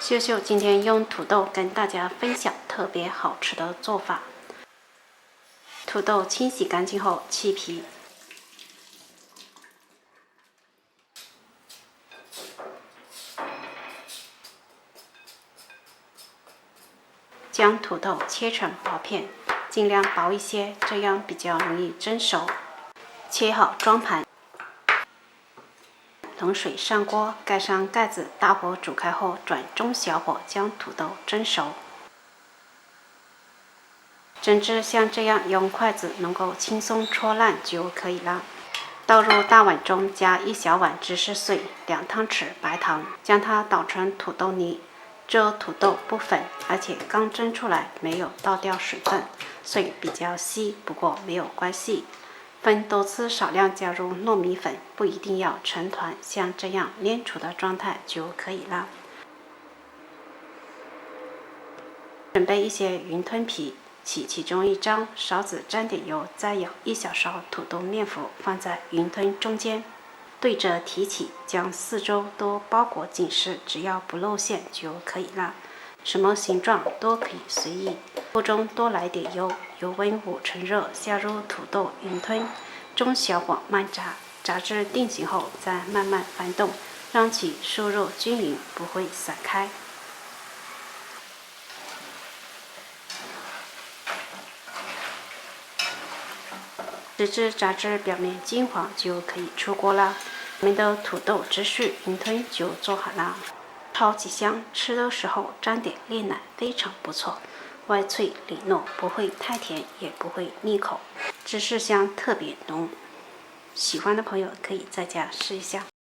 秀秀今天用土豆跟大家分享特别好吃的做法。土豆清洗干净后去皮，将土豆切成薄片，尽量薄一些，这样比较容易蒸熟。切好装盘，冷水上锅，盖上盖子，大火煮开后转中小火将土豆蒸熟。整只像这样用筷子能够轻松戳烂就可以了。倒入大碗中，加1小碗芝士碎，2汤匙白糖，将它捣成土豆泥。这土豆不粉，而且刚蒸出来没有倒掉水分，所以比较稀，不过没有关系。分多次少量加入糯米粉，不一定要成团，像这样粘稠的状态就可以了。准备一些云吞皮，起其中1张，勺子沾点油，再舀1小勺土豆面粉放在云吞中间，对着提起，将4周都包裹紧实，只要不露馅就可以了。什么形状都可以随意。锅中多来点油，油温5成热，下入土豆云吞，中小火慢炸，炸至定型后再慢慢翻动，让其酥肉均匀，不会散开。直至炸至表面金黄就可以出锅了。我们的土豆芝士云吞就做好了，超级香，吃的时候沾点炼奶非常不错，外脆里糯，不会太甜，也不会腻口，芝士香特别浓。喜欢的朋友可以在家试一下。